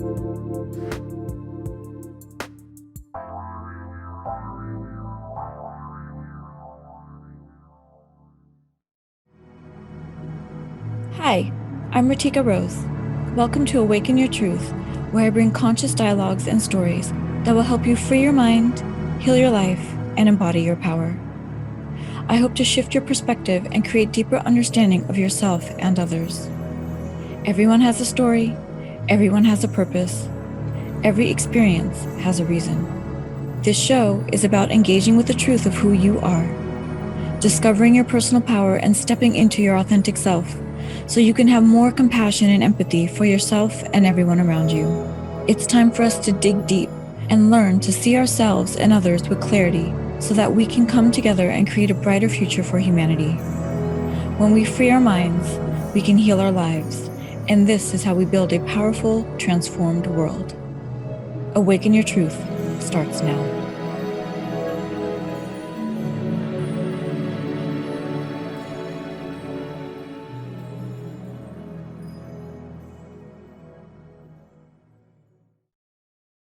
Hi, I'm Ritika Rose. Welcome to Awaken Your Truth, where I bring conscious dialogues and stories that will help you free your mind, heal your life, and embody your power. I hope to shift your perspective and create deeper understanding of yourself and others. Everyone has a story, everyone has a purpose, every experience has a reason. This show is about engaging with the truth of who you are, discovering your personal power and stepping into your authentic self, so you can have more compassion and empathy for yourself and everyone around you. It's time for us to dig deep and learn to see ourselves and others with clarity so that we can come together and create a brighter future for humanity. When we free our minds, we can heal our lives, and this is how we build a powerful, transformed world. Awaken Your Truth starts now.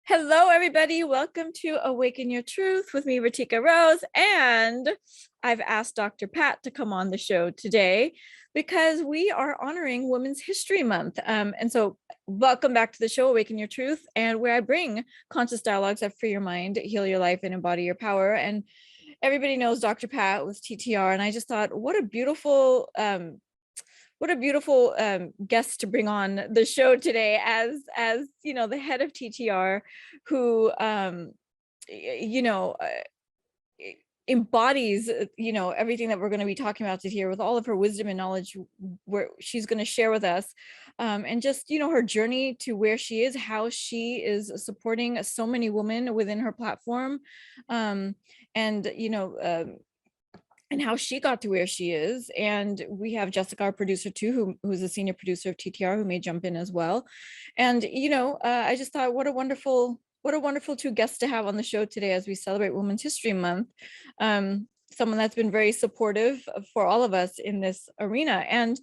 Hello, everybody. Welcome to Awaken Your Truth with me, Ritika Rose. And I've asked Dr. Pat to come on the show today because we are honoring Women's History Month. And so welcome back to the show, Awaken Your Truth, and where I bring conscious dialogues that free your mind, heal your life, and embody your power. And everybody knows Dr. Pat was TTR. And I just thought, what a beautiful guest to bring on the show today as you know, the head of TTR, who embodies everything that we're going to be talking about today with all of her wisdom and knowledge, where she's going to share with us, and just her journey to where she is, how she is supporting so many women within her platform, and how she got to where she is. And we have Jessica, our producer too, who's a senior producer of TTR, who may jump in as well. And I just thought, what a wonderful two guests to have on the show today as we celebrate Women's History Month. Someone that's been very supportive for all of us in this arena. And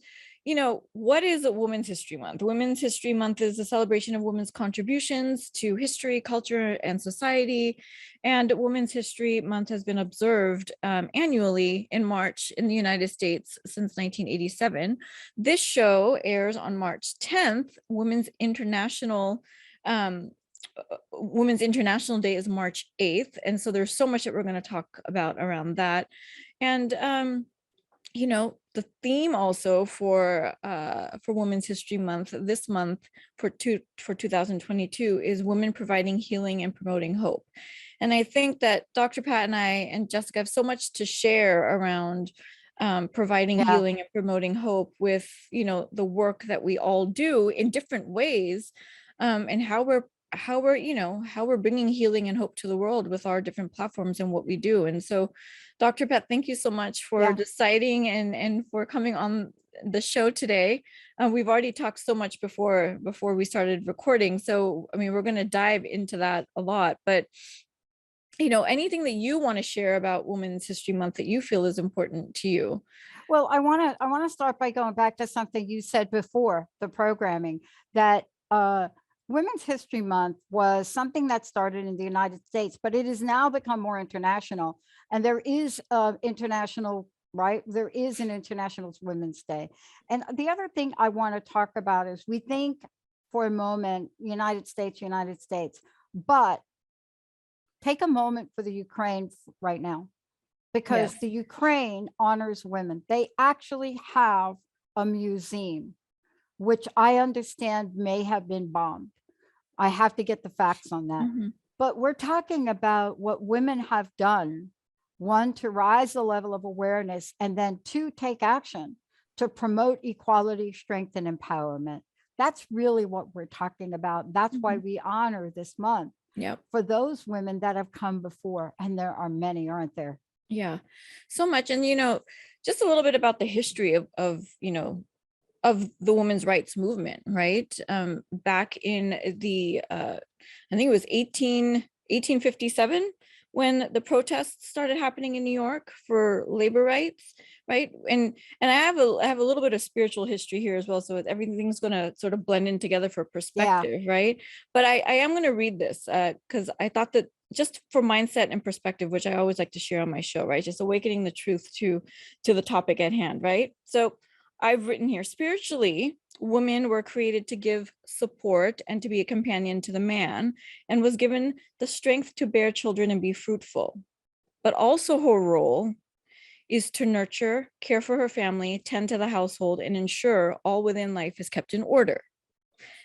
what is a Women's History Month? Women's History Month is a celebration of women's contributions to history, culture, and society. And Women's History Month has been observed annually in March in the United States since 1987. This show airs on March 10th. Women's International Day is March 8th. And so there's so much that we're going to talk about around that. And the theme also for Women's History Month this month for 2022 is women providing healing and promoting hope. And I think that Dr. Pat and I and Jessica have so much to share around providing healing and promoting hope with the work that we all do in different ways, and how we're bringing healing and hope to the world with our different platforms and what we do. And so, Dr. Pat, thank you so much for deciding and for coming on the show today. We've already talked so much before we started recording, so I mean, we're going to dive into that a lot. But anything that you want to share about Women's History Month that you feel is important to you? Well, I want to start by going back to something you said before the programming, that Women's History Month was something that started in the United States, but it has now become more international. And there is international, right? There is an International Women's Day. And the other thing I want to talk about is, we think for a moment, United States, but take a moment for the Ukraine right now, because the Ukraine honors women. They actually have a museum, which I understand may have been bombed. I have to get the facts on that. Mm-hmm. But we're talking about what women have done, one, to rise the level of awareness, and then two, take action to promote equality, strength, and empowerment. That's really what we're talking about. That's why we honor this month for those women that have come before. And there are many, aren't there? Yeah, so much. And, just a little bit about the history of the women's rights movement, right? Back in the, I think it was 1857, when the protests started happening in New York for labor rights, right? And I have a little bit of spiritual history here as well, so everything's going to sort of blend in together for Yeah. perspective, right? But I am going to read this because I thought that just for mindset and perspective, which I always like to share on my show, right? Just awakening the truth to the topic at hand, right? So I've written here, spiritually, women were created to give support and to be a companion to the man, and was given the strength to bear children and be fruitful. But also her role is to nurture, care for her family, tend to the household, and ensure all within life is kept in order.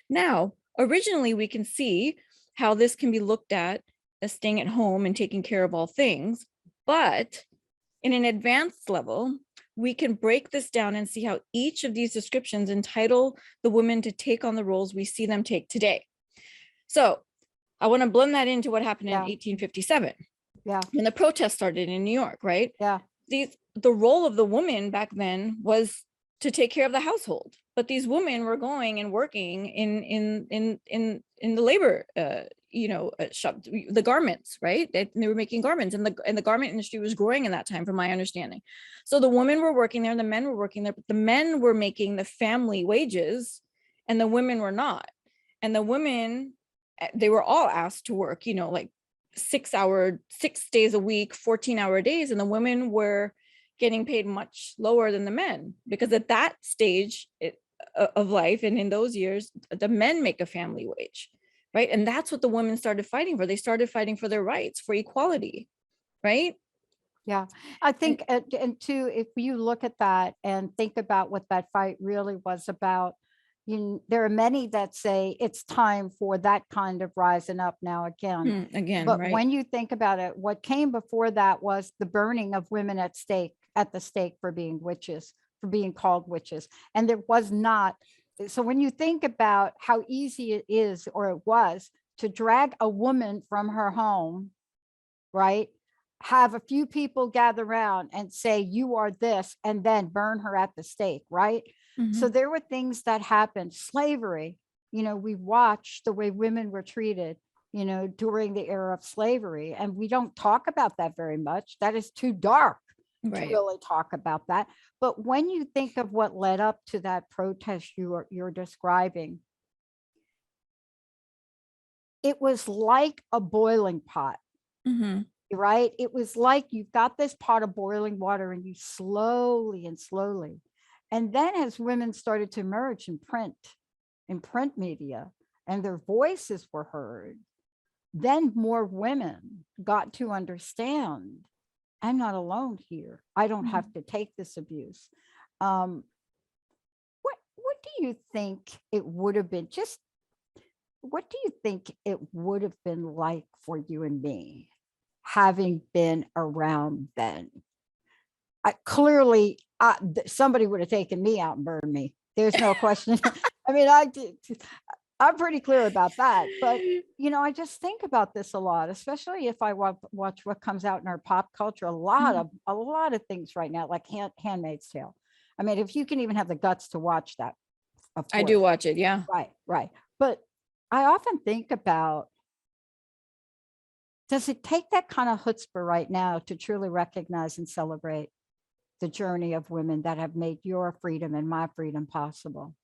Now, originally, we can see how this can be looked at as staying at home and taking care of all things, but in an advanced level, we can break this down and see how each of these descriptions entitle the women to take on the roles we see them take today. So I want to blend that into what happened in 1857. Yeah. When the protests started in New York, right? Yeah. The role of the woman back then was to take care of the household, but these women were going and working in the labor shop, the garments, right? They were making garments, and the garment industry was growing in that time, from my understanding. So the women were working there, and the men were working there, but the men were making the family wages, and the women were not. And the women, they were all asked to work, like 6 days a week, 14-hour days, and the women were getting paid much lower than the men, because at that stage of life and in those years, the men make a family wage, right? And that's what the women started fighting for. They started fighting for their rights, for equality, right? Yeah, I think, and too, if you look at that and think about what that fight really was about, there are many that say it's time for that kind of rising up now again. Again, But right. when you think about it, what came before that was the burning of women at the stake for being witches, for being called witches. And there was not. So when you think about how easy it is, or it was, to drag a woman from her home, right? Have a few people gather around and say, you are this, and then burn her at the stake, right? So there were things that happened. Slavery, we watched the way women were treated, during the era of slavery. And we don't talk about that very much. That is too dark to really talk about that. But when you think of what led up to that protest you're describing, it was like a boiling pot. Right? It was like you've got this pot of boiling water, and you slowly and slowly. And then as women started to emerge in print media, and their voices were heard, then more women got to understand, I'm not alone here. I don't have to take this abuse. What do you think it would have been? What do you think it would have been like for you and me, having been around then? Clearly, somebody would have taken me out and burned me. There's no question. I mean, I'm pretty clear about that. But, I just think about this a lot, especially if I watch what comes out in our pop culture. A lot of things right now, like Handmaid's Tale. I mean, if you can even have the guts to watch that, of course. I do watch it, yeah. Right. But I often think about, does it take that kind of chutzpah right now to truly recognize and celebrate the journey of women that have made your freedom and my freedom possible?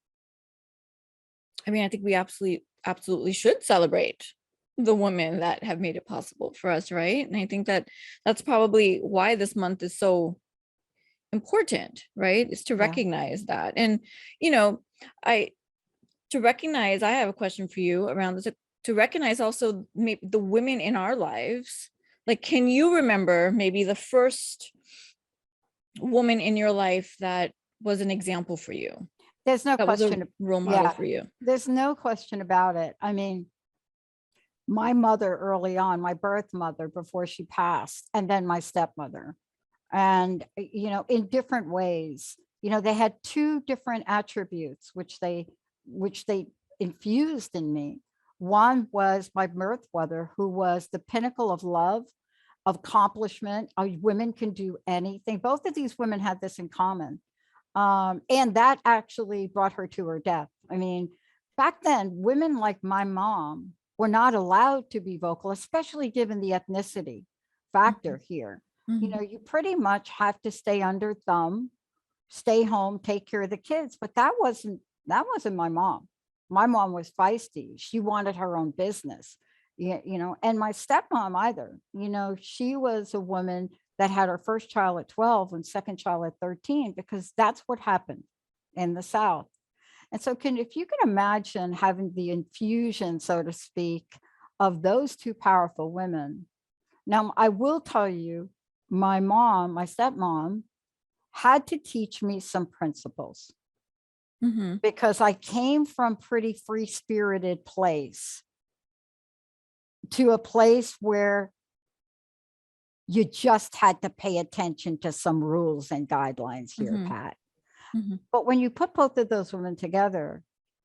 I mean, I think we absolutely should celebrate the women that have made it possible for us, right? And I think that that's probably why this month is so important, right? Is to recognize that. And, I have a question for you around this, to recognize also maybe the women in our lives. Like, can you remember maybe the first woman in your life that was an example for you? There's no That was a question. role model for you. There's no question about it. I mean, my mother early on, my birth mother before she passed, and then my stepmother. And, in different ways, they had two different attributes, which they infused in me. One was my birth mother, who was the pinnacle of love, of accomplishment. Women can do anything. Both of these women had this in common. And that actually brought her to her death. I mean, back then, women like my mom were not allowed to be vocal, especially given the ethnicity factor here. You Mhm. know, you pretty much have to stay under thumb, stay home, take care of the kids. But that wasn't my mom. My mom was feisty. She wanted her own business. You know, and my stepmom either. You know, she was a woman that had her first child at 12 and second child at 13, because that's what happened in the South. And so if you can imagine having the infusion, so to speak, of those two powerful women. Now, I will tell you, my stepmom, had to teach me some principles, Mhm. because I came from pretty free-spirited place to a place where you just had to pay attention to some rules and guidelines here, Mhm. Pat. Mhm. But when you put both of those women together,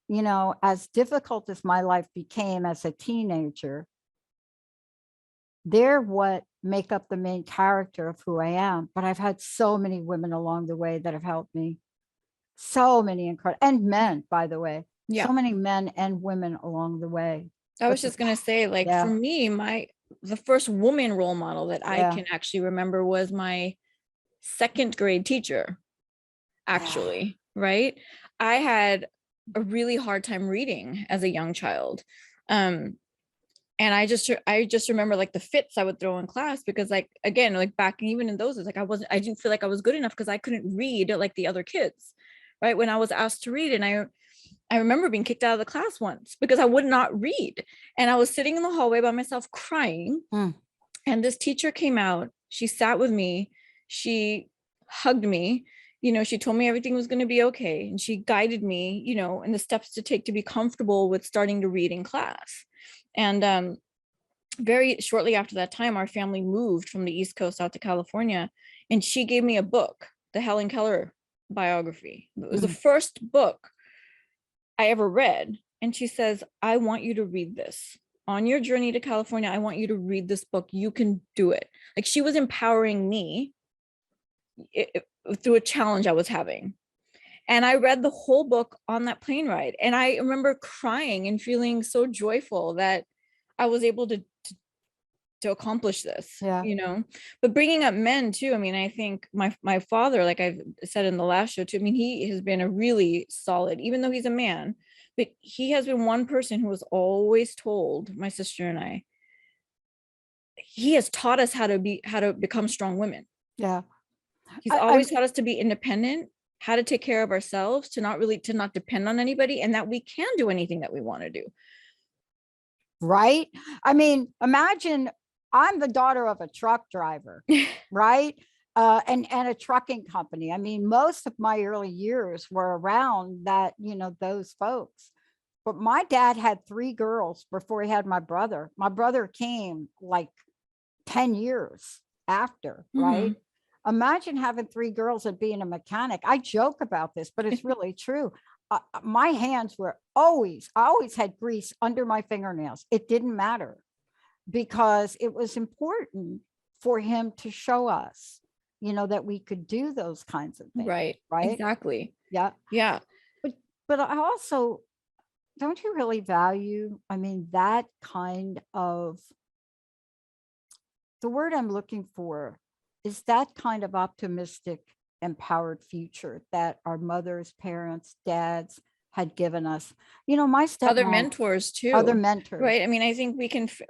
you know, as difficult as my life became as a teenager, they're what make up the main character of who I am. But I've had so many women along the way that have helped me. So many incredible, and men, by the way, Yeah. so many men and women along the way. I was But just gonna say, like, for yeah, me, the first woman role model that I yeah, can actually remember was my second grade teacher, yeah, actually, right? I had a really hard time reading as a young child. Um, and I just remember like the fits I would throw in class, because like again, like back even in those days, like I didn't feel like I was good enough because I couldn't read like the other kids, right? When I was asked to read, and I remember being kicked out of the class once because I would not read. And I was sitting in the hallway by myself crying. mm, And this teacher came out. She sat with me. She hugged me. You know, she told me everything was going to be okay. And she guided me, you know, in the steps to take to be comfortable with starting to read in class. And very shortly after that time, our family moved from the East Coast out to California. And she gave me a book, the Helen Keller biography. It was the mm. first book I ever read. And she says, I want you to read this. On your journey to California, I want you to read this book. You can do it. Like, she was empowering me through a challenge I was having. And I read the whole book on that plane ride. And I remember crying and feeling so joyful that I was able to accomplish this, Yeah, you know. But bringing up men too, I mean, I think my father, like I've said in the last show too, I mean, he has been a really solid, even though he's a man, but he has been one person who has always told my sister and I, he has taught us how to become strong women. yeah. He's I'm always taught us to be independent, how to take care of ourselves, to not depend on anybody, and that we can do anything that we want to do. right. I mean, imagine I'm the daughter of a truck driver, right? And a trucking company. I mean, most of my early years were around that, you know, those folks. But my dad had 3 girls before he had my brother. My brother came like 10 years after, right? Mhm. Imagine having 3 girls and being a mechanic. I joke about this, but it's really true. My hands were I always had grease under my fingernails. It didn't matter, because it was important for him to show us, you know, that we could do those kinds of things, Right. right? Exactly. Yeah. Yeah. But I also, don't you really value, I mean, that kind of, the word I'm looking for is that kind of optimistic, empowered future that our mothers, parents, dads had given us. You know, my Other stepmom, mentors other too, mentors, right? I mean, I think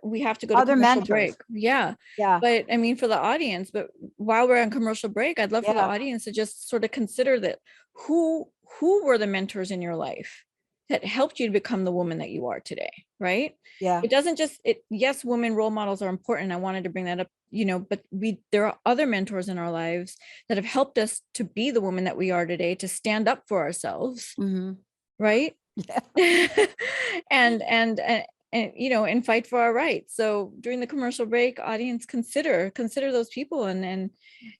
we have to go to other commercial mentors. break. Yeah. Yeah. But I mean, for the audience, but while we're on commercial break, I'd love for the Yeah. audience to just sort of consider that who were the mentors in your life that helped you to become the woman that you are today, right? Yeah. It doesn't just yes, women role models are important. I wanted to bring that up, you know, but there are other mentors in our lives that have helped us to be the woman that we are today, to stand up for ourselves, Hmm. right? Yeah. And you know, and fight for our rights. So during the commercial break, audience, consider those people, and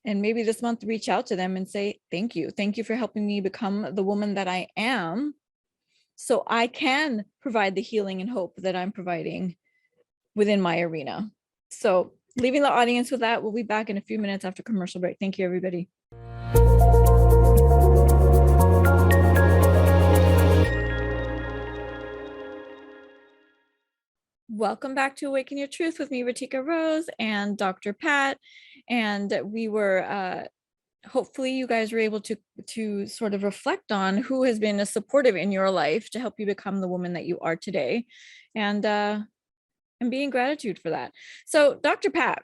maybe this month reach out to them and say thank you for helping me become the woman that I am, so I can provide the healing and hope that I'm providing within my arena. So leaving the audience with that. We'll be back in a few minutes after commercial break. Thank you, everybody. Welcome back to Awaken Your Truth with me, Ratika Rose, and Dr. Pat. And we were, hopefully you guys were able to sort of reflect on who has been a supportive in your life to help you become the woman that you are today. And be in gratitude for that. So Dr. Pat,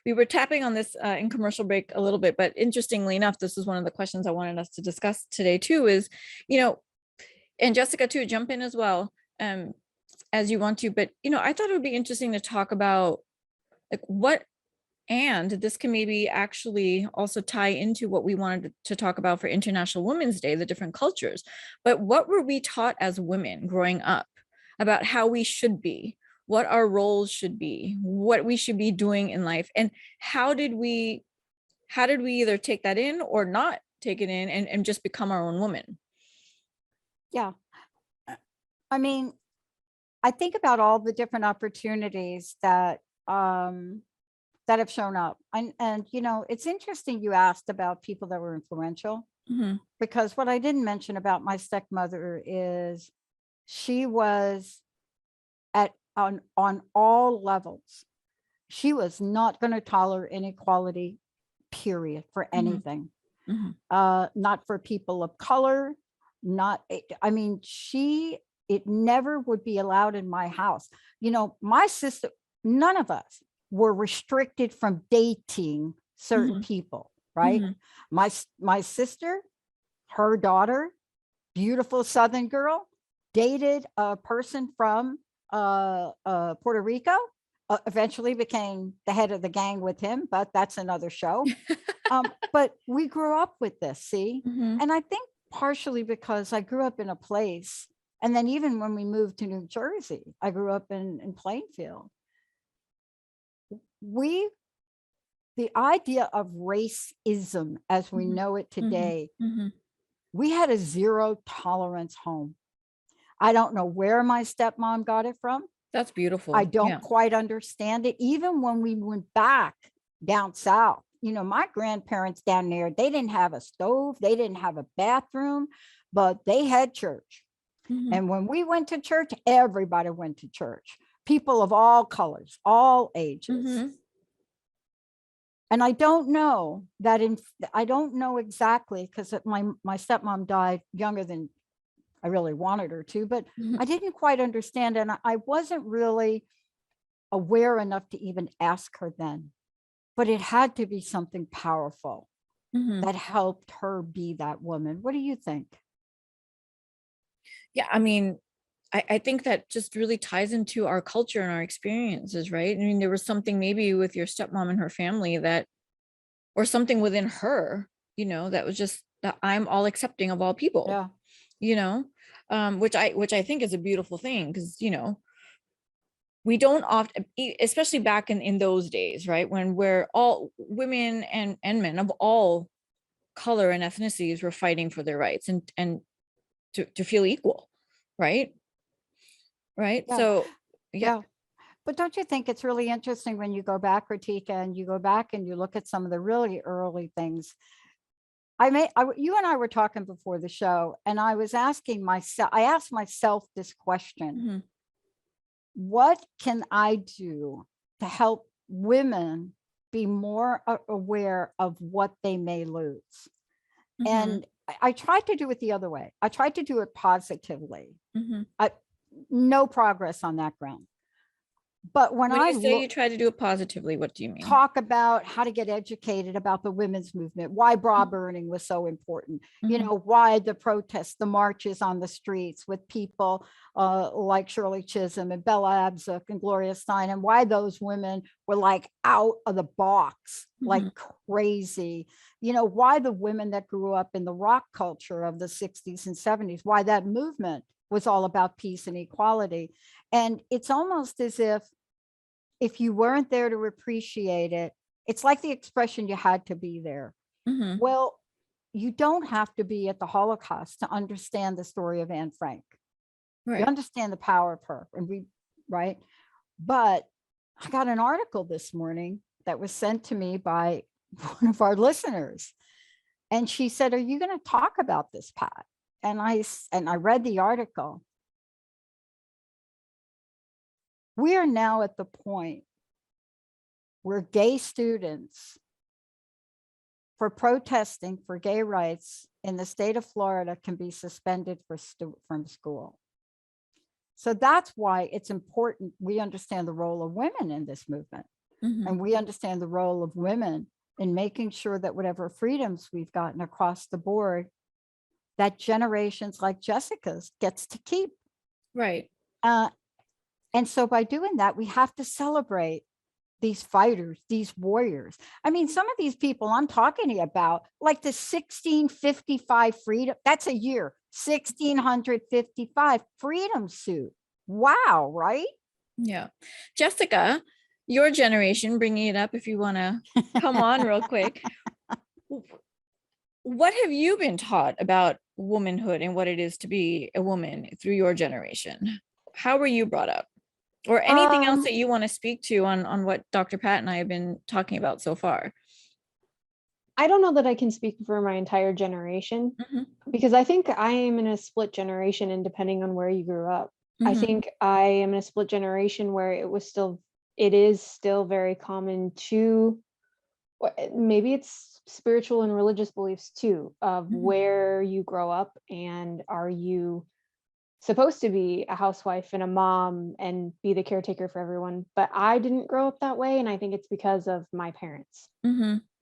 we were tapping on this in commercial break a little bit, but interestingly enough, this is one of the questions I wanted us to discuss today too, is, and Jessica too, jump in as well. As you want to, but I thought it would be interesting to talk about like what, and this can maybe actually also tie into what we wanted to talk about for International Women's Day, the different cultures. But what were we taught as women growing up about how we should be, what our roles should be, what we should be doing in life, and how did we either take that in or not take it in and just become our own woman? Yeah. I mean, I think about all the different opportunities that have shown up. And it's interesting you asked about people that were influential, because what I didn't mention about my stepmother is she was on all levels. She was not going to tolerate inequality, period, for anything. Not for people of color, it never would be allowed in my house. My sister, none of us were restricted from dating certain people, right? My sister, her daughter, beautiful Southern girl, dated a person from Puerto Rico, eventually became the head of the gang with him, but that's another show. But we grew up with this, see? And I think partially because I grew up in a place. And then even when we moved to New Jersey, I grew up in Plainfield. The idea of racism as we know it today, we had a zero tolerance home. I don't know where my stepmom got it from. That's beautiful. I don't quite understand it. Even when we went back down south, my grandparents down there, they didn't have a stove, they didn't have a bathroom, but they had church. And when we went to church, everybody went to church. People of all colors, all ages. And I don't know exactly, because my stepmom died younger than I really wanted her to, but I didn't quite understand. And I wasn't really aware enough to even ask her then. But it had to be something powerful that helped her be that woman. What do you think? Yeah, I mean, I think that just really ties into our culture and our experiences, right? I mean, there was something maybe with your stepmom and her family or something within her, that was just that I'm all accepting of all people, which I think is a beautiful thing, because, we don't often, especially back in those days, right? When we're all women and men of all color and ethnicities were fighting for their rights and to feel equal, right? Right. Yeah. So, yeah. But don't you think it's really interesting when you go back, Ratika, and you go back and you look at some of the really early things? You and I were talking before the show, and I asked myself this question. What can I do to help women be more aware of what they may lose? And I tried to do it the other way. I tried to do it positively. No progress on that ground. But when you say you try to do it positively, what do you mean? Talk about how to get educated about the women's movement, why bra burning was so important, why the protests, the marches on the streets with people like Shirley Chisholm and Bella Abzug and Gloria Steinem, why those women were like out of the box, like crazy, why the women that grew up in the rock culture of the 60s and 70s, why that movement was all about peace and equality. And it's almost as if you weren't there to appreciate it, it's like the expression, you had to be there. Well, you don't have to be at the Holocaust to understand the story of Anne Frank. Right. You understand the power of her, right? But I got an article this morning that was sent to me by one of our listeners. And she said, "Are you going to talk about this, Pat?" And I read the article. We are now at the point where gay students, for protesting for gay rights in the state of Florida, can be suspended from school. So that's why it's important we understand the role of women in this movement. And we understand the role of women in making sure that whatever freedoms we've gotten across the board, that generations like Jessica's gets to keep. Right. And so by doing that, we have to celebrate these fighters, these warriors. I mean, some of these people I'm talking about, like the 1655 freedom, that's a year, 1655 freedom suit. Wow, right? Yeah. Jessica, your generation, bringing it up if you want to come on real quick. What have you been taught about womanhood and what it is to be a woman through your generation? How were you brought up? Or anything else that you want to speak to on what Dr. Pat and I have been talking about so far? I don't know that I can speak for my entire generation, because I think I am in a split generation, and depending on where you grew up. I think I am in a split generation where it is still very common to, maybe it's spiritual and religious beliefs too, of where you grow up, and are you supposed to be a housewife and a mom and be the caretaker for everyone. But I didn't grow up that way, and I think it's because of my parents.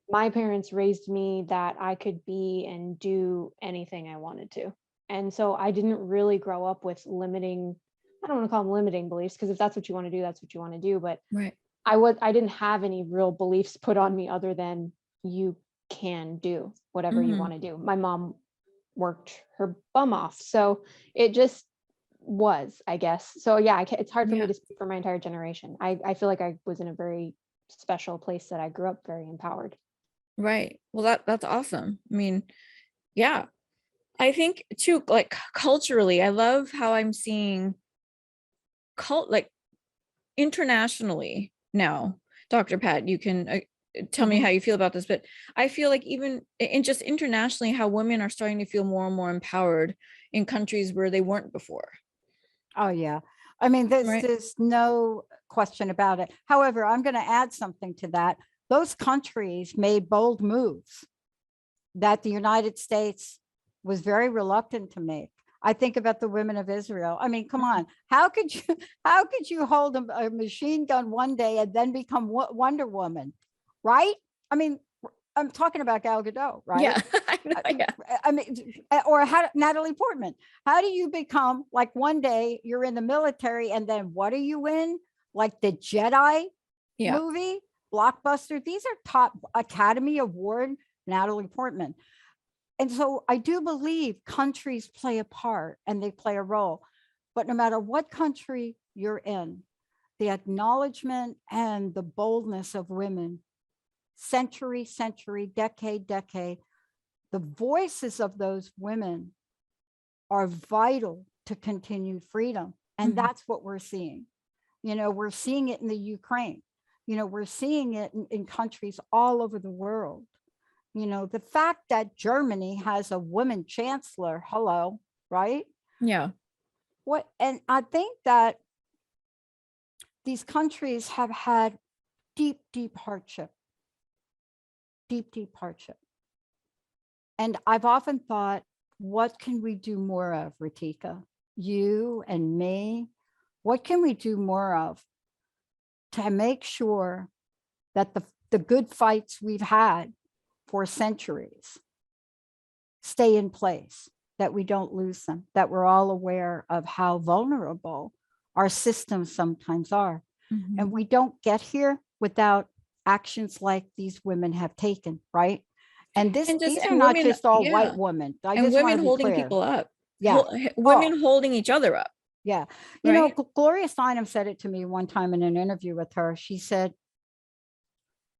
My parents raised me that I could be and do anything I wanted to. And so I didn't really grow up with limiting, I don't want to call them limiting beliefs, because if that's what you want to do, that's what you want to do. But Right. I didn't have any real beliefs put on me other than you can do whatever you want to do. My mom worked her bum off. So it just was, I guess. So yeah, it's hard for me to speak for my entire generation. I feel like I was in a very special place that I grew up very empowered. Right. Well, that's awesome. I mean, yeah. I think too, like culturally, I love how I'm seeing like internationally now. Dr. Pat, you can tell me how you feel about this, but I feel like even in just internationally, how women are starting to feel more and more empowered in countries where they weren't before. Oh, yeah. I mean, there's no question about it. However, I'm going to add something to that. Those countries made bold moves that the United States was very reluctant to make. I think about the women of Israel. I mean, come on. How could you hold a machine gun one day and then become Wonder Woman? Right? I mean, I'm talking about Gal Gadot, right? Yeah. I mean, or Natalie Portman. How do you become, like, one day you're in the military and then what are you in? Like the Jedi movie, blockbuster. These are top Academy Award Natalie Portman. And so I do believe countries play a part and they play a role. But no matter what country you're in, the acknowledgement and the boldness of women, century, decade, the voices of those women are vital to continued freedom. And that's what we're seeing. You know, we're seeing it in the Ukraine. You know, we're seeing it in countries all over the world. You know, the fact that Germany has a woman chancellor, hello, right? Yeah. And I think that these countries have had deep hardship. Deep hardship. And I've often thought, what can we do more of, Ritika? You and me, what can we do more of to make sure that the good fights we've had for centuries stay in place, that we don't lose them, that we're all aware of how vulnerable our systems sometimes are. And we don't get here without actions like these women have taken, right? And these are not just all white women. And women holding people up. Yeah. Women holding each other up. Yeah. You know, Gloria Steinem said it to me one time in an interview with her. She said,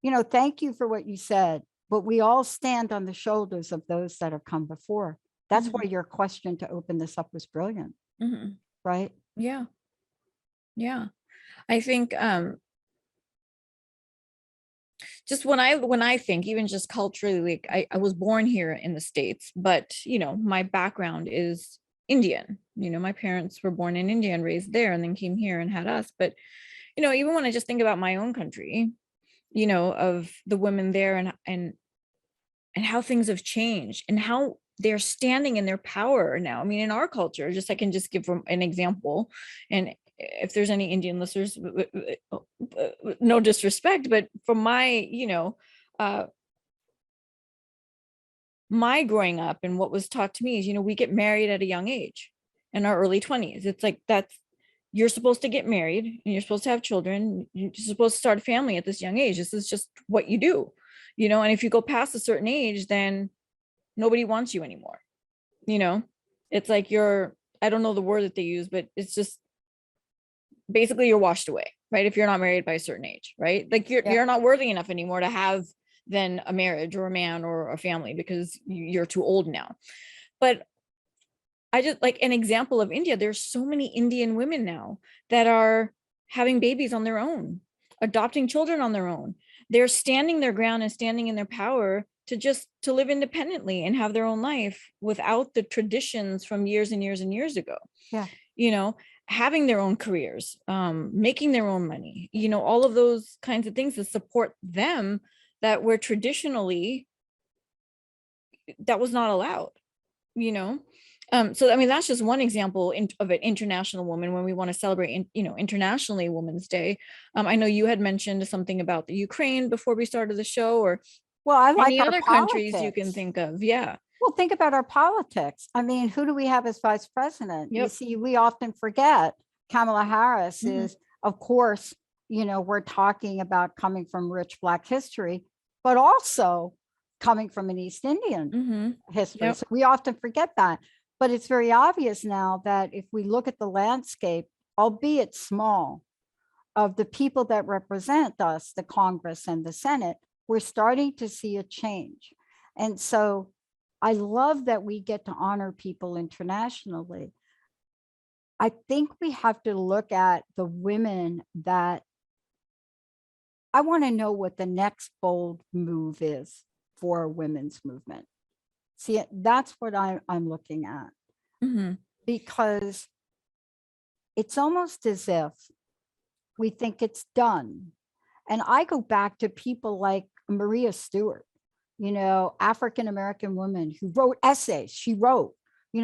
you know, thank you for what you said, but we all stand on the shoulders of those that have come before. That's why your question to open this up was brilliant. Right? Yeah. Yeah. I think just when I think, even just culturally, like I was born here in the States, but you know, my background is Indian, My parents were born in India and raised there and then came here and had us. But, even when I just think about my own country, of the women there and how things have changed and how they're standing in their power now. I mean, in our culture, I can just give an example. And if there's any Indian listeners, no disrespect, but from my, my growing up and what was taught to me is, we get married at a young age in our early 20s. It's like, you're supposed to get married and you're supposed to have children. You're supposed to start a family at this young age. This is just what you do, and if you go past a certain age, then nobody wants you anymore. It's like I don't know the word that they use, but it's just basically you're washed away, right? If you're not married by a certain age, right? Like you're not worthy enough anymore to have then a marriage or a man or a family because you're too old now. But I just like an example of India. There's so many Indian women now that are having babies on their own, adopting children on their own. They're standing their ground and standing in their power to live independently and have their own life without the traditions from years and years and years ago. Yeah. Having their own careers, making their own money, all of those kinds of things that support them that were traditionally, that was not allowed, so, I mean, that's just one example of an international woman when we want to celebrate, internationally Women's Day. I know you had mentioned something about the Ukraine before we started the show, or I like any other countries you can think of. Yeah. Well, think about our politics. I mean, who do we have as vice president? Yep. You see, we often forget Kamala Harris is, of course, we're talking about coming from rich Black history, but also coming from an East Indian history. Yep. So we often forget that. But it's very obvious now that if we look at the landscape, albeit small, of the people that represent us, the Congress and the Senate, we're starting to see a change. And so I love that we get to honor people internationally. I think we have to look at the women that I want to know what the next bold move is for a women's movement. See, that's what I'm looking at, because it's almost as if we think it's done. And I go back to people like Maria Stewart, African-American woman who wrote essays. She wrote,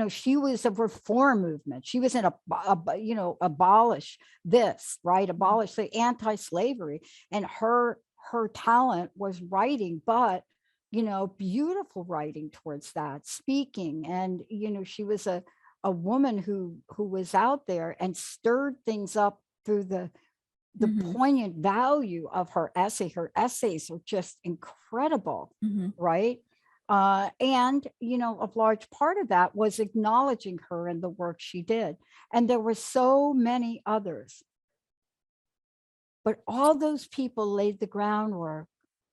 she was a reform movement. She was abolish this, right? Abolish the anti-slavery. And her talent was writing, but beautiful writing towards that, speaking. And, she was a woman who was out there and stirred things up through the poignant value of her essay. Her essays are just incredible, right? And, a large part of that was acknowledging her and the work she did. And there were so many others. But all those people laid the groundwork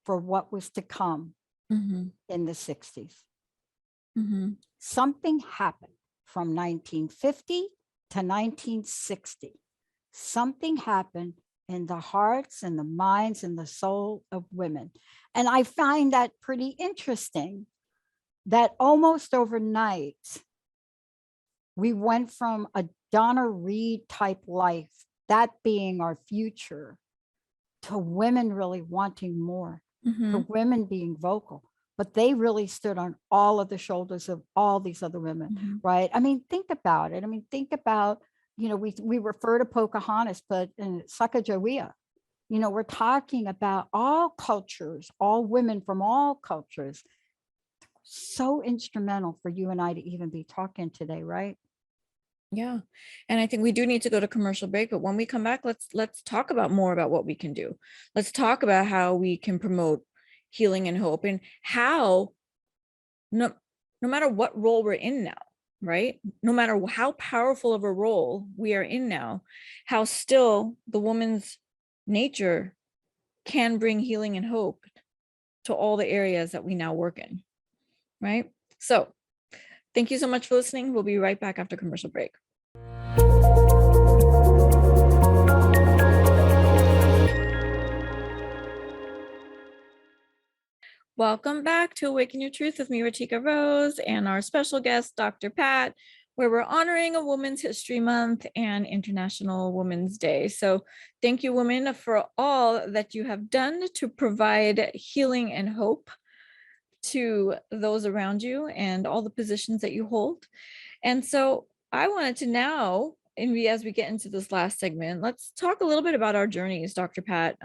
for what was to come in the 60s. Something happened from 1950 to 1960. Something happened in the hearts and the minds and the soul of women. And I find that pretty interesting that almost overnight, we went from a Donna Reed type life, that being our future, to women really wanting more, to women being vocal. But they really stood on all of the shoulders of all these other women, right? I mean, think about it. I mean, think about, we refer to Pocahontas, but in Sacagawea, we're talking about all cultures, all women from all cultures. So instrumental for you and I to even be talking today, right? Yeah. And I think we do need to go to commercial break, but when we come back, let's talk about more about what we can do. Let's talk about how we can promote healing and hope, and how no matter what role we're in now, right? No matter how powerful of a role we are in now, how still the woman's nature can bring healing and hope to all the areas that we now work in, right? So thank you so much for listening. We'll be right back after commercial break. Welcome back to Awaken Your Truth with me, Ratika Rose, and our special guest, Dr. Pat. where we're honoring a Women's History Month and International Women's Day. So thank you, women, for all that you have done to provide healing and hope to those around you and all the positions that you hold. And so I wanted to now, as we get into this last segment, let's talk a little bit about our journeys, Dr. Pat.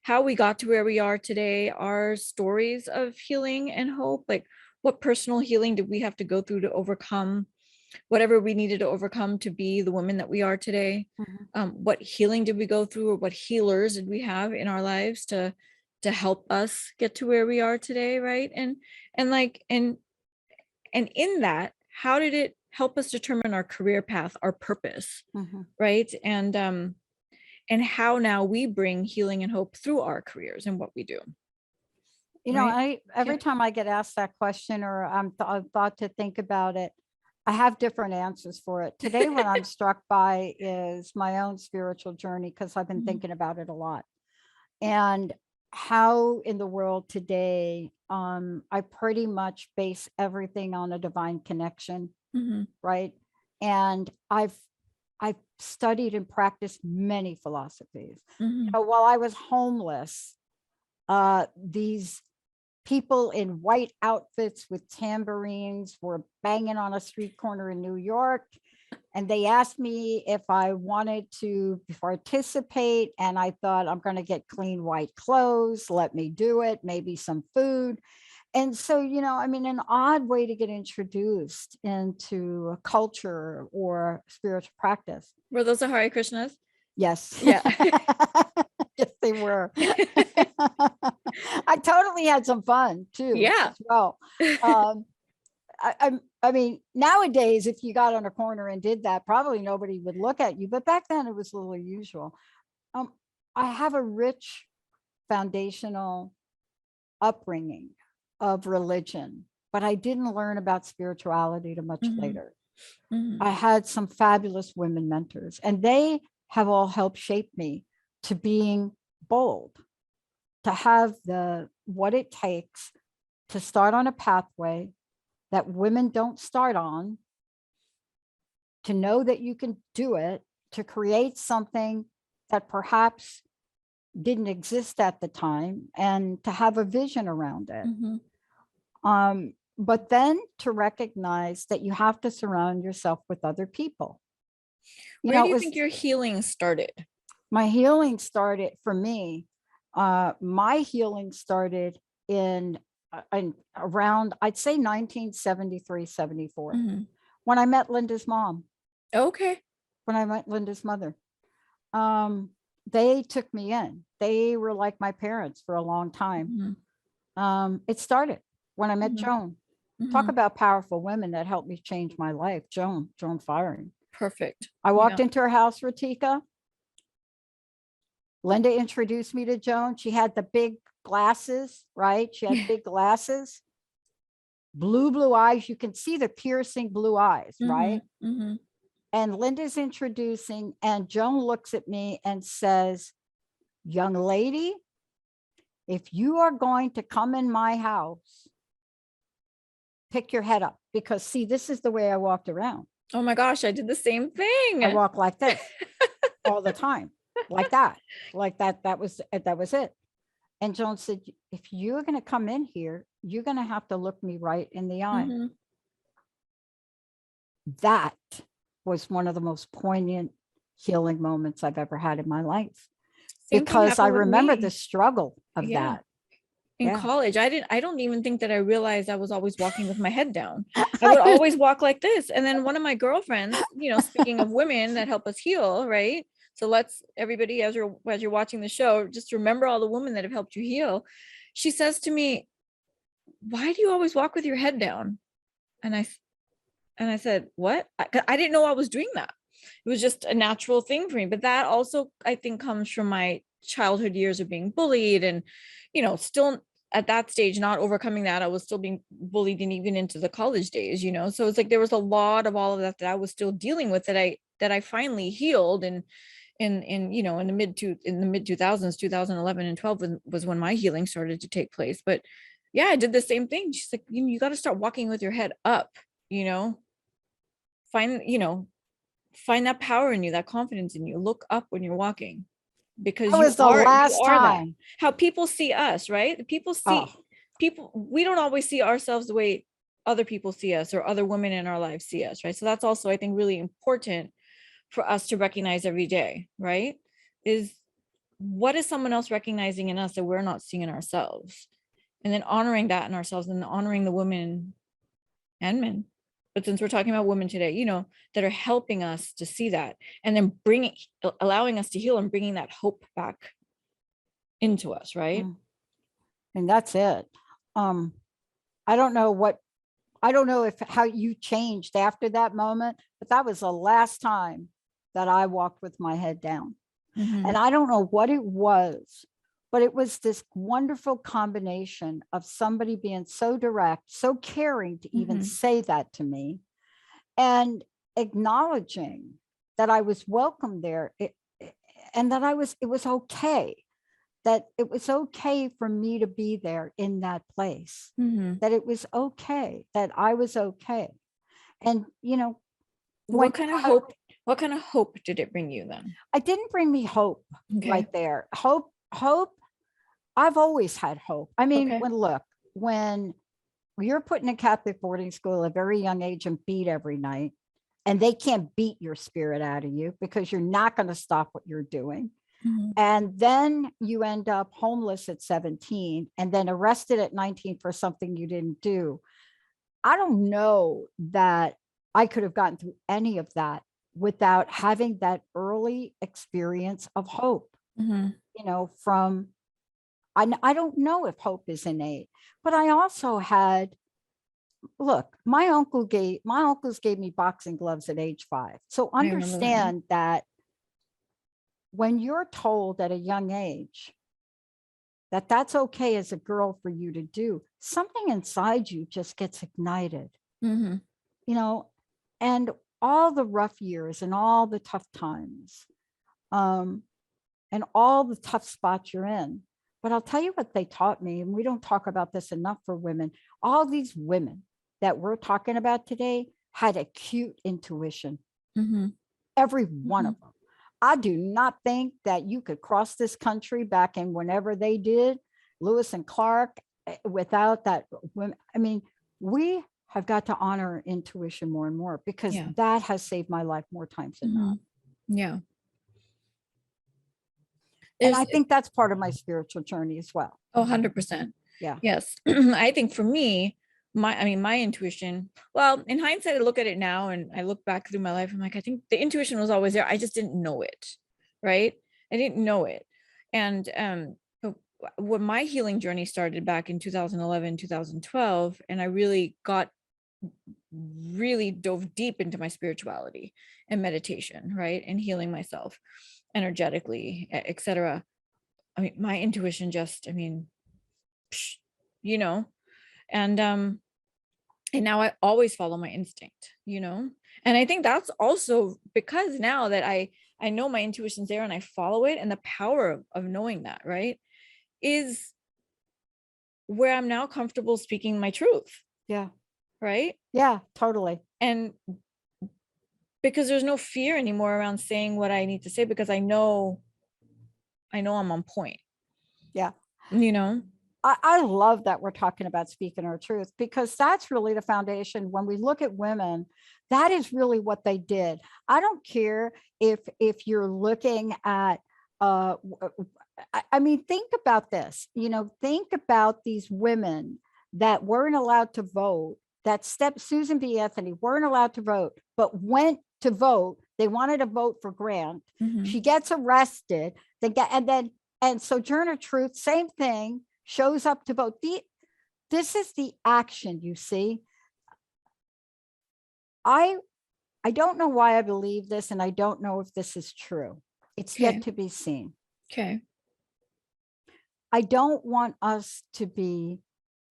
How we got to where we are today, our stories of healing and hope, like what personal healing did we have to go through to overcome whatever we needed to overcome to be the women that we are today. What healing did we go through, or what healers did we have in our lives to help us get to where we are today, right? And in that, how did it help us determine our career path, our purpose, right? And how now we bring healing and hope through our careers and what we do. You know, every time I get asked that question, or I'm thought to think about it, I have different answers for it. Today, what I'm struck by is my own spiritual journey, because I've been thinking about it a lot. And how in the world today, I pretty much base everything on a divine connection, right? And I've studied and practiced many philosophies. You know, while I was homeless, these people in white outfits with tambourines were banging on a street corner in New York. And they asked me if I wanted to participate. And I thought, I'm going to get clean white clothes. Let me do it. Maybe some food. And so, you know, I mean, an odd way to get introduced into a culture or spiritual practice. Were those the Hare Krishnas? Yes. Yeah. Yes, they were. I totally had some fun too. Yeah. As well. I mean, nowadays, if you got on a corner and did that, probably nobody would look at you. But back then it was a little unusual. I have a rich foundational upbringing of religion, but I didn't learn about spirituality till much later. I had some fabulous women mentors, and they have all helped shape me to being bold, to have what it takes to start on a pathway that women don't start on, to know that you can do it, to create something that perhaps didn't exist at the time, and to have a vision around it. But then to recognize that you have to surround yourself with other people. Where do you think your healing started? My healing started, for me, my healing started in around, I'd say 1973, 74, when I met Linda's mom. Okay. When I met Linda's mother. They took me in. They were like my parents for a long time. It started when I met Joan. Talk about powerful women that helped me change my life. Joan Firing. Perfect. I walked into her house, Ratika. Linda introduced me to Joan. She had the big glasses, right? She had big glasses, blue eyes. You can see the piercing blue eyes, right? And Linda's introducing, and Joan looks at me and says, young lady, if you are going to come in my house, pick your head up, because see, this is the way I walked around. Oh my gosh, I did the same thing. I walk like this all the time, like that. That was it. And Joan said, if you're going to come in here, you're going to have to look me right in the eye. That was one of the most poignant healing moments I've ever had in my life, because I remember the struggle of that. In college, I don't even think that I realized I was always walking with my head down. I would always walk like this. And then one of my girlfriends, you know, speaking of women that help us heal, right? So let's, everybody, as you're watching the show, just remember all the women that have helped you heal. She says to me, why do you always walk with your head down? And I said, what? I didn't know I was doing that. It was just a natural thing for me. But that also, I think, comes from my childhood years of being bullied, and, you know, still at that stage, not overcoming that. I was still being bullied, and even into the college days, you know, so it's like there was a lot of all of that I was still dealing with, that I finally healed. And you know, in the mid 2000s, 2011 and 12 was when my healing started to take place. But yeah, I did the same thing. She's like, you got to start walking with your head up, you know. find, find that power in you, that confidence in you. Look up when you're walking, because That was the last that. time. How people see us, right? People see people. We don't always see ourselves the way other people see us, or other women in our lives see us, right? So that's also, I think, really important for us to recognize every day, right? Is what is someone else recognizing in us that we're not seeing in ourselves? And then honoring that in ourselves, and honoring the women and men. But since we're talking about women today, that are helping us to see that, and then allowing us to heal, and bringing that hope back into us, right? And that's it. I don't know how you changed after that moment, but that was the last time that I walked with my head down. Mm-hmm. And I don't know what it was, but it was this wonderful combination of somebody being so direct, so caring to even say that to me, and acknowledging that I was welcome there, and that it was okay. That it was okay for me to be there in that place, that it was okay, that I was okay. And, what kind of hope did it bring you then? It didn't bring me hope right there. Hope, I've always had hope. I mean, when you're put in a Catholic boarding school at a very young age and beat every night, and they can't beat your spirit out of you because you're not going to stop what you're doing. And then you end up homeless at 17, and then arrested at 19 for something you didn't do. I don't know that I could have gotten through any of that without having that early experience of hope, from, I don't know if hope is innate, but I also had, look, my uncles gave me boxing gloves at age 5. So understand that when you're told at a young age that that's okay as a girl for you to do, something inside you just gets ignited, and all the rough years and all the tough times, and all the tough spots you're in. But I'll tell you what they taught me, and we don't talk about this enough for women. All these women that we're talking about today had acute intuition. Every one of them. I do not think that you could cross this country back in whenever they did, Lewis and Clark, without that. I mean, we have got to honor intuition more and more, because that has saved my life more times than not. Yeah. And I think that's part of my spiritual journey as well. 100%. Yeah. Yes. I think for me, my intuition, well, in hindsight, I look at it now and I look back through my life, I'm like, I think the intuition was always there. I just didn't know it. Right. I didn't know it. And when my healing journey started back in 2011, 2012, and I really dove deep into my spirituality and meditation, right, and healing myself energetically, etc. I mean, my intuition just, and now I always follow my instinct, and I think that's also because now that I know my intuition's there and I follow it, and the power of knowing that, right, is where I'm now comfortable speaking my truth. Yeah. Right. Yeah, totally. And because there's no fear anymore around saying what I need to say, because I know I'm on point. Yeah. I love that we're talking about speaking our truth, because that's really the foundation. When we look at women, that is really what they did. I don't care if you're looking at, think about this, think about these women that weren't allowed to vote, that Susan B. Anthony weren't allowed to vote, but went to vote. They wanted to vote for Grant. She gets arrested. And Sojourner Truth, same thing, shows up to vote. This is the action, you see. I don't know why I believe this, and I don't know if this is true. It's yet to be seen. Okay. I don't want us to be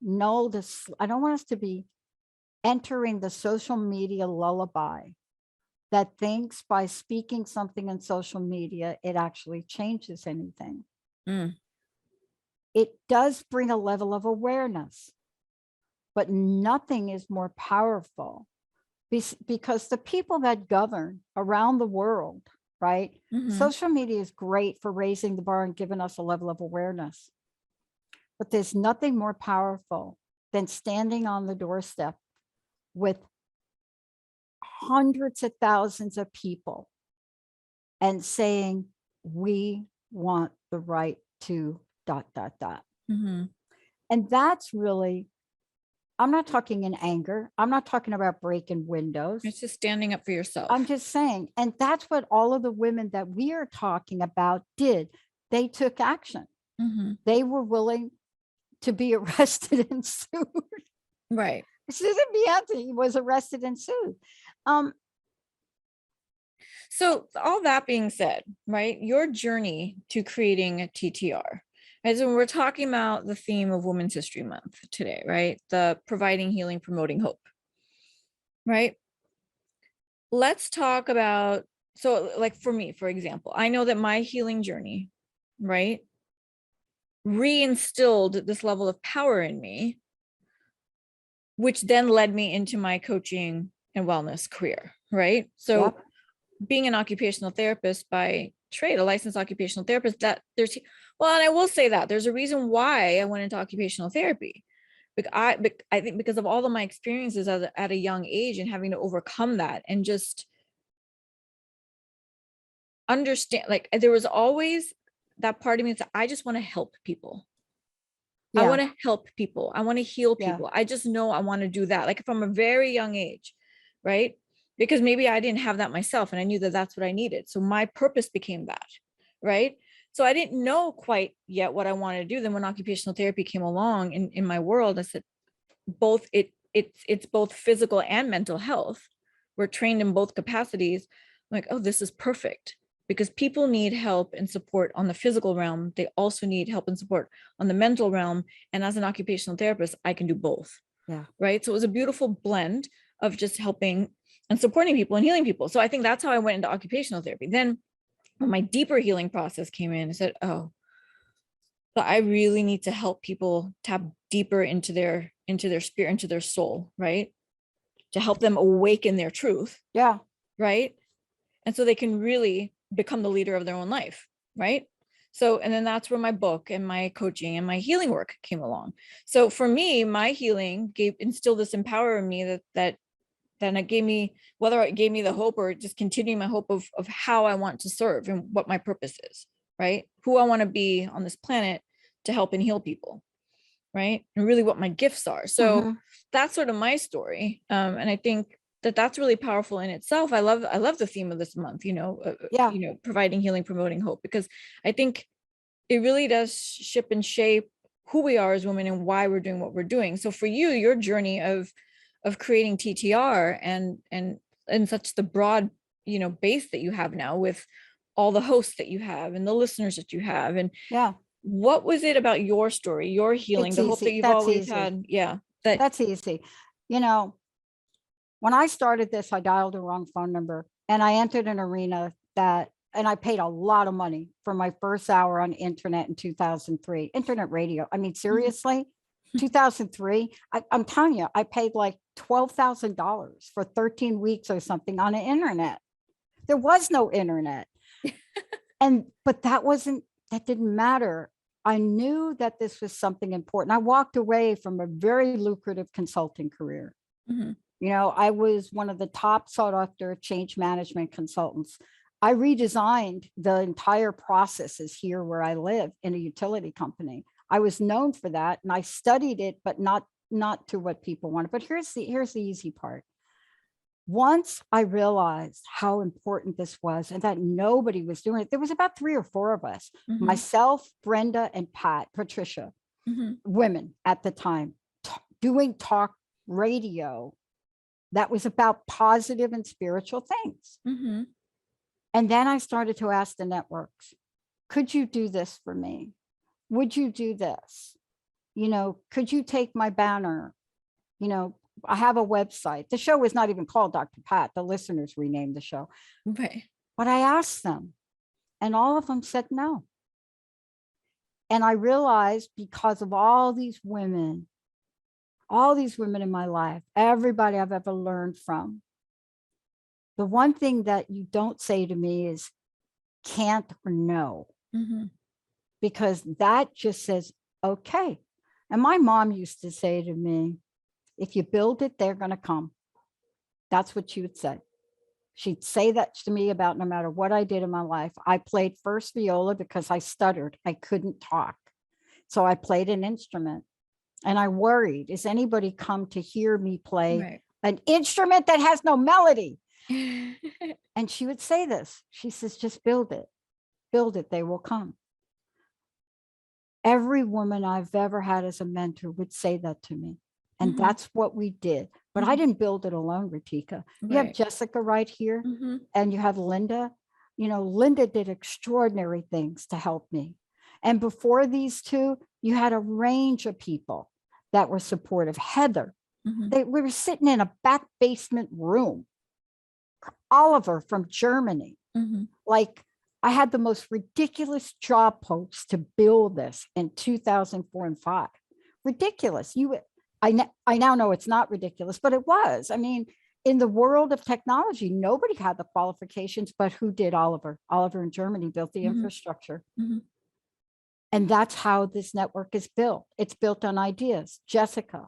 I don't want us to be entering the social media lullaby that thinks by speaking something in social media, it actually changes anything. It does bring a level of awareness, but nothing is more powerful, because the people that govern around the world, right? Social media is great for raising the bar and giving us a level of awareness. But there's nothing more powerful than standing on the doorstep with hundreds of thousands of people and saying, we want the right to ... And that's really, I'm not talking in anger. I'm not talking about breaking windows. It's just standing up for yourself. I'm just saying. And that's what all of the women that we are talking about did. They took action. They were willing to be arrested and sued. Right. Susan B. Anthony was arrested and sued. So all that being said, right, your journey to creating a TTR, as when we're talking about the theme of Women's History Month today, right, the providing healing, promoting hope, right? Let's talk about, so like for me, for example, I know that my healing journey, right, reinstilled this level of power in me, which then led me into my coaching and wellness career, right? So Yep. Being an occupational therapist by trade, a licensed occupational therapist, that there's, well, and I will say that there's a reason why I went into occupational therapy. I think because of all of my experiences at a young age and having to overcome that and just understand, like there was always that part of me that I just want to help people. Yeah. I want to help people. I want to heal Yeah. people. I just know I want to do that, like from a very young age, right? Because maybe I didn't have that myself and I knew that that's what I needed. So my purpose became that, right? So I didn't know quite yet what I wanted to do. Then when occupational therapy came along in my world, I said, it's both physical and mental health. We're trained in both capacities. I'm like, oh, this is perfect, because people need help and support on the physical realm. They also need help and support on the mental realm. And as an occupational therapist, I can do both. Yeah. Right. So it was a beautiful blend of just helping and supporting people and healing people. So I think that's how I went into occupational therapy. Then when my deeper healing process came in, I said, oh, but I really need to help people tap deeper into their spirit, into their soul, right? To help them awaken their truth. Yeah. Right. And so they can really become the leader of their own life. Right. So, and then that's where my book and my coaching and my healing work came along. So for me, my healing instilled this empower in me that then it gave me, whether it gave me the hope or just continuing my hope of how I want to serve and what my purpose is, right? Who I want to be on this planet to help and heal people, right? And really what my gifts are. So that's sort of my story. And I think that that's really powerful in itself. I love the theme of this month, providing healing, promoting hope, because I think it really does shape and shape who we are as women and why we're doing what we're doing. So for you, your journey of creating TTR and such the broad, base that you have now with all the hosts that you have and the listeners that you have. And yeah, what was it about your story, your healing, it's the hope easy. that you've That's always easy. had? Yeah. That's easy. When I started this, I dialed the wrong phone number and I entered an arena and I paid a lot of money for my first hour on internet in 2003, internet radio. I mean, seriously, 2003, I'm telling you, I paid like $12,000 for 13 weeks or something on the internet. There was no internet. But that didn't matter. I knew that this was something important. I walked away from a very lucrative consulting career. I was one of the top sought after change management consultants. I redesigned the entire processes here where I live in a utility company. I was known for that and I studied it, but not to what people wanted. But here's the easy part. Once I realized how important this was and that nobody was doing it, there was about 3 or 4 of us, myself, Brenda, and Patricia, women at the time, doing talk radio that was about positive and spiritual things. And then I started to ask the networks, could you do this for me? Would you do this? Could you take my banner? I have a website. The show was not even called Dr. Pat. The listeners renamed the show. Right. But I asked them and all of them said no. And I realized because of all these women in my life, everybody I've ever learned from, The one thing that you don't say to me is can't or no, because that just says, okay. And my mom used to say to me, if you build it, they're going to come. That's what she would say. She'd say that to me about no matter what I did in my life. I played first viola because I stuttered. I couldn't talk. So I played an instrument, and I worried, is anybody come to hear me play an instrument that has no melody? And she would say this. She says, just build it. Build it. They will come. Every woman I've ever had as a mentor would say that to me. And that's what we did. But I didn't build it alone, Ritika. You have Jessica right here, and you have Linda. You know, Linda did extraordinary things to help me. And before these two, you had a range of people that were supportive. Heather, we were sitting in a back basement room. Oliver from Germany. Like, I had the most ridiculous job post to build this in 2004 and 5. Ridiculous. I now know it's not ridiculous, but it was. I mean, in the world of technology, nobody had the qualifications, but who did? Oliver. Oliver in Germany built the infrastructure. And that's how this network is built. It's built on ideas. Jessica,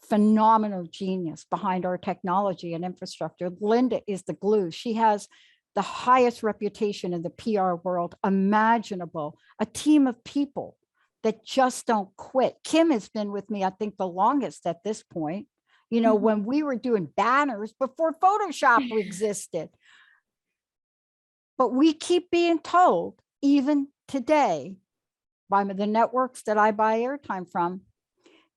phenomenal genius behind our technology and infrastructure. Linda is the glue. She has the highest reputation in the PR world imaginable, a team of people that just don't quit. Kim has been with me, I think, the longest at this point. You know, when we were doing banners before Photoshop existed. But we keep being told, even today, by the networks that I buy airtime from,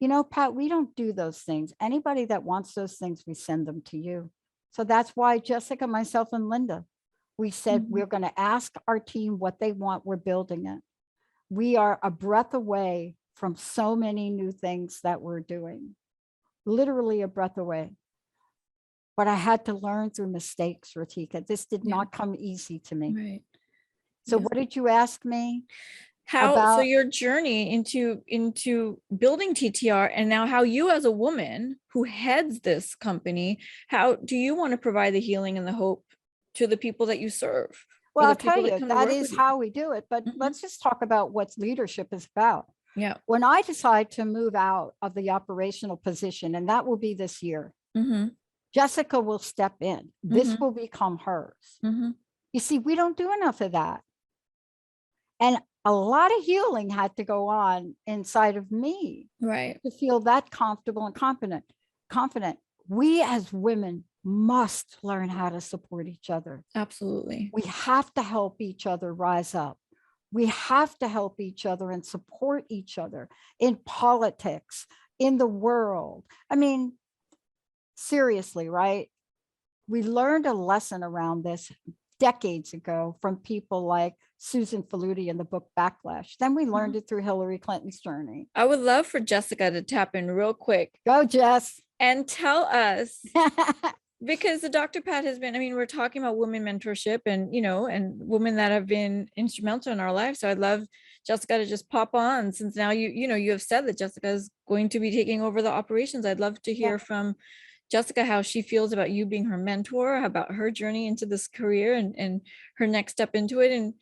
you know, Pat, we don't do those things. Anybody that wants those things, we send them to you. So that's why Jessica, myself, and Linda, we said, we're going to ask our team what they want. We're building it. We are a breath away from so many new things that we're doing, literally a breath away. But I had to learn through mistakes, Ritika. This did not come easy to me. So what did you ask me? So your journey into building TTR, and now how you as a woman who heads this company, how do you want to provide the healing and the hope to the people that you serve? Well, I'll tell you, that is how we do it. But let's just talk about what leadership is about. Yeah. When I decide to move out of the operational position, and that will be this year, Jessica will step in. This will become hers. You see, we don't do enough of that. And a lot of healing had to go on inside of me to feel that comfortable and confident. We as women must learn how to support each other. Absolutely. We have to help each other rise up. We have to help each other and support each other in politics, in the world. I mean, seriously, right? We learned a lesson around this decades ago from people like Susan Faludi in the book Backlash. Then we learned it through Hillary Clinton's journey. I would love for Jessica to tap in real quick. Go, Jess. And tell us, because the Dr. Pat has been, I mean, we're talking about women mentorship and, you know, and women that have been instrumental in our lives. So I'd love Jessica to just pop on, since now you have said that Jessica is going to be taking over the operations. I'd love to hear from Jessica how she feels about you being her mentor, about her journey into this career and her next step into it. And,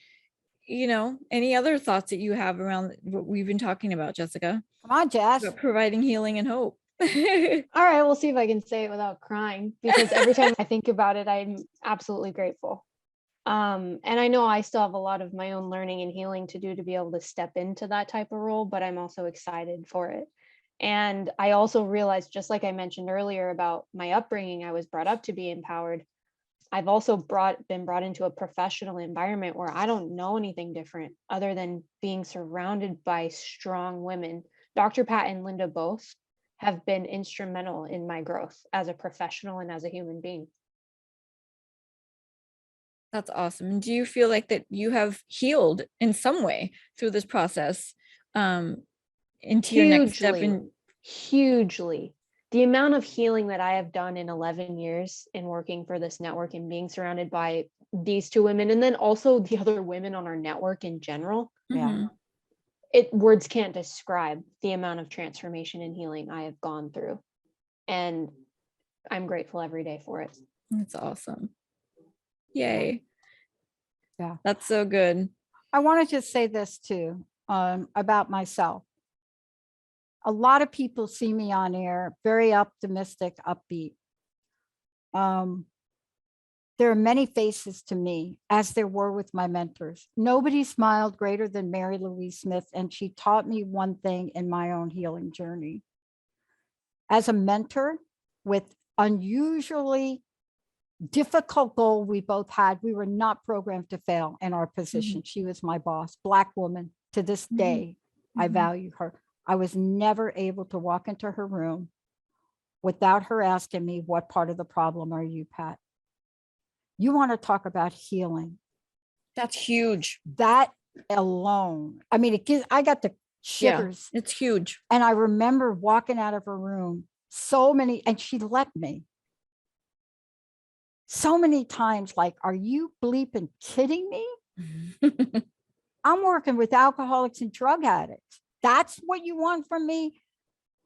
you know, any other thoughts that you have around what we've been talking about, Jessica? Come on, Jess. About providing healing and hope. All right, we'll see if I can say it without crying, because every time I think about it, I'm absolutely grateful. And I know I still have a lot of my own learning and healing to do to be able to step into that type of role, but I'm also excited for it. And I also realized, just like I mentioned earlier about my upbringing, I was brought up to be empowered. I've also been brought into a professional environment where I don't know anything different other than being surrounded by strong women. Dr. Pat and Linda both have been instrumental in my growth as a professional and as a human being. That's awesome. Do you feel like that you have healed in some way through this process into your next step? Hugely. The amount of healing that I have done in 11 years in working for this network and being surrounded by these two women, and then also the other women on our network in general. Words can't describe the amount of transformation and healing I have gone through. And I'm grateful every day for it. That's awesome. Yay. Yeah. That's so good. I want to just say this too, about myself. A lot of people see me on air, very optimistic, upbeat. There are many faces to me, as there were with my mentors. Nobody smiled greater than Mary Louise Smith, and she taught me one thing in my own healing journey. As a mentor with unusually difficult goal we both had, we were not programmed to fail in our position. She was my boss, Black woman. To this day, I value her. I was never able to walk into her room without her asking me, what part of the problem are you, Pat? You want to talk about healing. That's huge. That alone. I mean, I got the shivers. Yeah, it's huge. And I remember walking out of her room and she let me. So many times, like, are you bleeping kidding me? I'm working with alcoholics and drug addicts. That's what you want from me?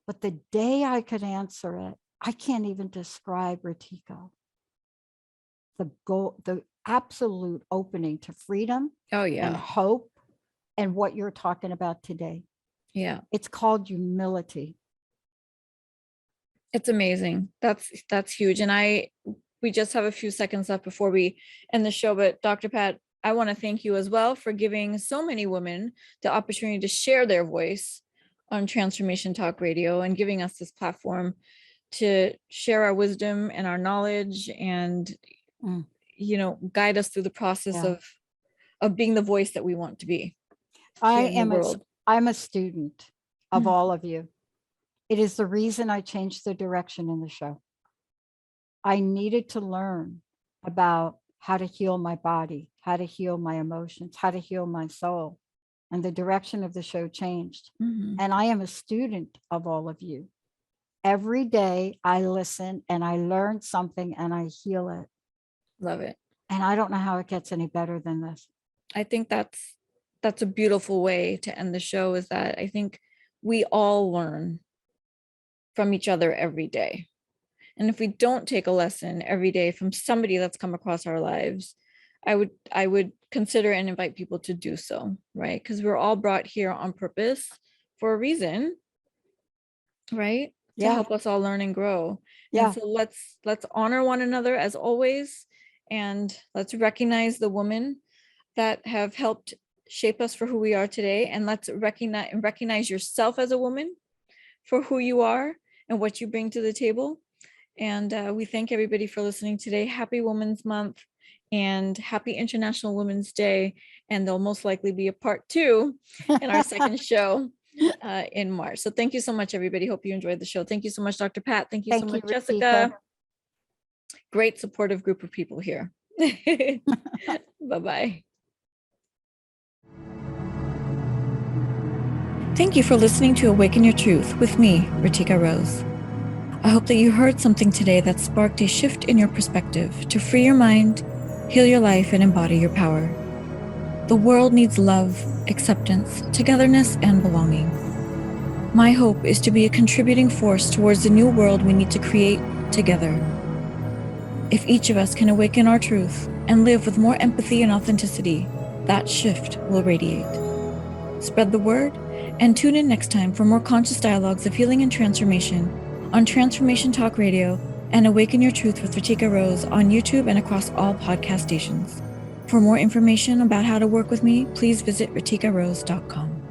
But the day I could answer it, I can't even describe, Ritika. The absolute opening to freedom and hope, and what you're talking about today. Yeah. It's called humility. It's amazing. That's huge. And we just have a few seconds left before we end the show, but Dr. Pat, I want to thank you as well for giving so many women the opportunity to share their voice on Transformation Talk Radio and giving us this platform to share our wisdom and our knowledge and, guide us through the process of being the voice that we want to be. I'm a student of all of you. It is the reason I changed the direction in the show. I needed to learn about how to heal my body, how to heal my emotions, how to heal my soul. And the direction of the show changed. And I am a student of all of you. Every day I listen and I learn something and I heal it. Love it. And I don't know how it gets any better than this. I think that's a beautiful way to end the show, is that I think we all learn from each other every day. And if we don't take a lesson every day from somebody that's come across our lives, I would consider and invite people to do so, right? Because we're all brought here on purpose for a reason, right? To help us all learn and grow. And so let's honor one another as always, and let's recognize the women that have helped shape us for who we are today. And let's recognize yourself as a woman for who you are and what you bring to the table. And we thank everybody for listening today. Happy Women's Month and happy International Women's Day. And there'll most likely be a part 2 in our second show in March. So thank you so much, everybody. Hope you enjoyed the show. Thank you so much, Dr. Pat. Thank you so much, Jessica. Great supportive group of people here. Bye-bye. Thank you for listening to Awaken Your Truth with me, Ritika Rose. I hope that you heard something today that sparked a shift in your perspective to free your mind, heal your life, and embody your power. The world needs love, acceptance, togetherness, and belonging. My hope is to be a contributing force towards the new world we need to create together. If each of us can awaken our truth and live with more empathy and authenticity, that shift will radiate. Spread the word and tune in next time for more conscious dialogues of healing and transformation on Transformation Talk Radio and Awaken Your Truth with Ritika Rose on YouTube and across all podcast stations. For more information about how to work with me, please visit ritikarose.com.